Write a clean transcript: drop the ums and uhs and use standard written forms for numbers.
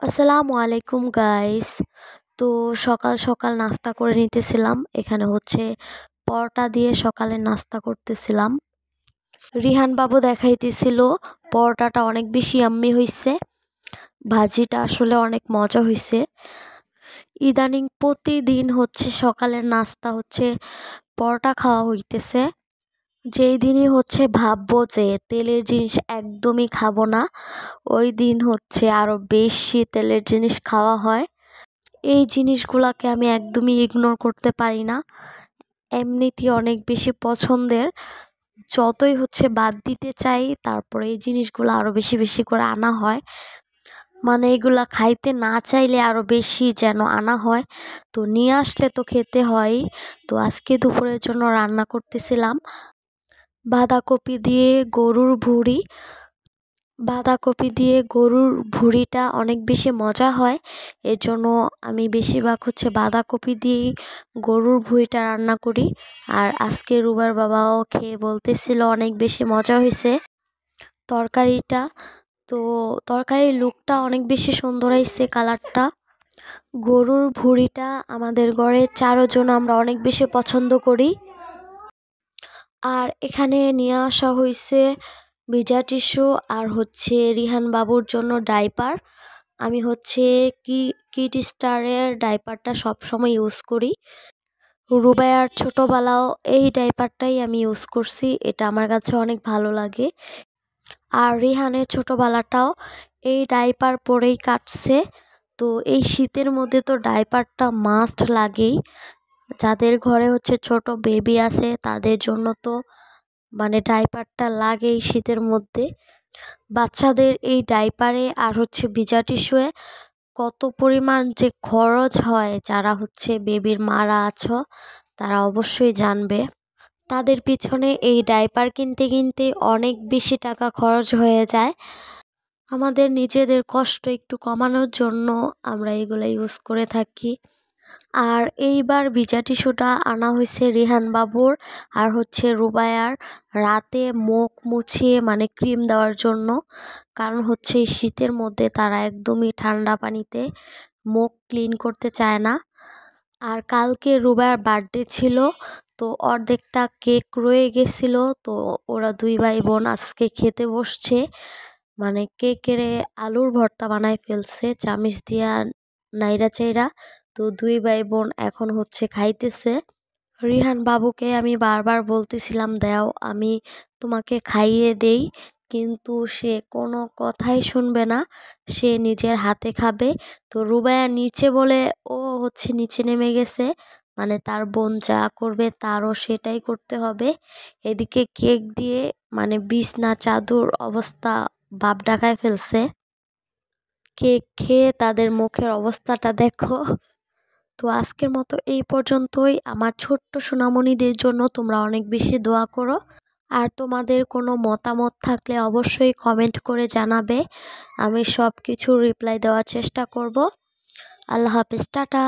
আসসালামু আলাইকুম গাইস। তো সকাল সকাল নাস্তা করে নিতেছিলাম। এখানে হচ্ছে পরোটা দিয়ে সকালে নাস্তা করতেছিলাম। রিহান বাবু দেখাইতেছিল পরোটাটা অনেক বেশি ইয়াম্মি হইছে, ভাজিটা আসলে অনেক মজা হইছে। ইদানিং প্রতিদিন হচ্ছে সকালের নাস্তা হচ্ছে পরোটা খাওয়া হইতেছে। যেই দিনই হচ্ছে ভাববো যে তেলের জিনিস একদমই খাবো না, ওই দিন হচ্ছে আরো বেশি তেলের জিনিস খাওয়া হয়। এই জিনিসগুলাকে আমি একদমই ইগনোর করতে পারি না, এমনিতেই অনেক বেশি পছন্দের। যতই হচ্ছে বাদ দিতে চাই, তারপরে এই জিনিসগুলো আরো বেশি বেশি করে আনা হয়। মানে এগুলা খাইতে না চাইলে আরো বেশি যেন আনা হয়, তো নিয়ে আসলে তো খেতে হয়। তো আজকে দুপুরের জন্য রান্না করতেছিলাম বাঁধাকপি দিয়ে গরুর ভুঁড়ি। বাঁধাকপি দিয়ে গরুর ভুঁড়িটা অনেক বেশি মজা হয়, এর জন্য আমি বেশিরভাগ হচ্ছে বাঁধাকপি দিয়েই গরুর ভুঁড়িটা রান্না করি। আর আজকে রুবার বাবাও খেয়ে বলতেছিল অনেক বেশি মজা হয়েছে তরকারিটা। তো তরকারির লুকটা অনেক বেশি সুন্দর হয়েছে, কালারটা। গরুর ভুঁড়িটা আমাদের ঘরে 4 জন আমরা অনেক বেশি পছন্দ করি। আর এখানে নিয়ে আসা হয়েছে ভিজা টিস্যু আর হচ্ছে রিহান বাবুর জন্য ডাইপার। আমি হচ্ছে কিড স্টারের ডাইপারটা সবসময় ইউজ করি। রুবাইয়ার ছোটোবেলাও এই ডাইপারটাই আমি ইউজ করছি, এটা আমার কাছে অনেক ভালো লাগে। আর রিহানের ছোটোবেলাটাও এই ডাইপার পরেই কাটছে। তো এই শীতের মধ্যে তো ডাইপারটা মাস্ট লাগেই। যাদের ঘরে হচ্ছে ছোট বেবি আছে তাদের জন্য তো মানে ডাইপারটা লাগেই শীতের মধ্যে। বাচ্চাদের এই ডাইপারে আর হচ্ছে ভিজা টিস্যুয়ে কত পরিমাণ যে খরচ হয়, যারা হচ্ছে বেবির মারা আছো তারা অবশ্যই জানবে। তাদের পিছনে এই ডাইপার কিনতে কিনতে অনেক বেশি টাকা খরচ হয়ে যায়। আমাদের নিজেদের কষ্ট একটু কমানোর জন্য আমরা এগুলো ইউজ করে থাকি। আর এইবার ভিজা টিস্যুটা আনা হয়েছে রিহান বাবুর আর হচ্ছে রুবায়ার রাতে মুখ মুছিয়ে মানে ক্রিম দেওয়ার জন্য। কারণ হচ্ছে এই শীতের মধ্যে তারা একদমই ঠান্ডা পানিতে মুখ ক্লিন করতে চায় না। আর কালকে রুবায়ার বার্থডে ছিল, তো অর্ধেকটা কেক রয়ে গেছিল। তো ওরা দুই ভাই বোন আজকে খেতে বসছে, মানে কেকের আলুর ভর্তা বানায় ফেলছে চামিচ দিয়া নাইরা চাইরা। তো দুই ভাই বোন এখন হচ্ছে খাইতেছে। রিহান বাবুকে আমি বারবার বলতেছিলাম দাও আমি তোমাকে খাইয়ে দেই, কিন্তু সে কোনো কথাই শুনবে না, সে নিজের হাতে খাবে। তো রুবাইয়া নিচে বলে ও হচ্ছে নিচে নেমে গেছে, মানে তার বোন যা করবে তারও সেটাই করতে হবে। এদিকে কেক দিয়ে মানে বিছনা চাদর অবস্থা বাপ ডাকায় ফেলছে। কেক খেয়ে তাদের মুখের অবস্থাটা দেখো। তো আজকের মতো এই পর্যন্তই। আমার ছোট্ট সোনামণিদের জন্য তোমরা অনেক বেশি দোয়া করো। আর তোমাদের কোনো মতামত থাকলে অবশ্যই কমেন্ট করে জানাবে, আমি সব কিছু রিপ্লাই দেওয়ার চেষ্টা করব। আল্লাহ হাফেজ, টাটা।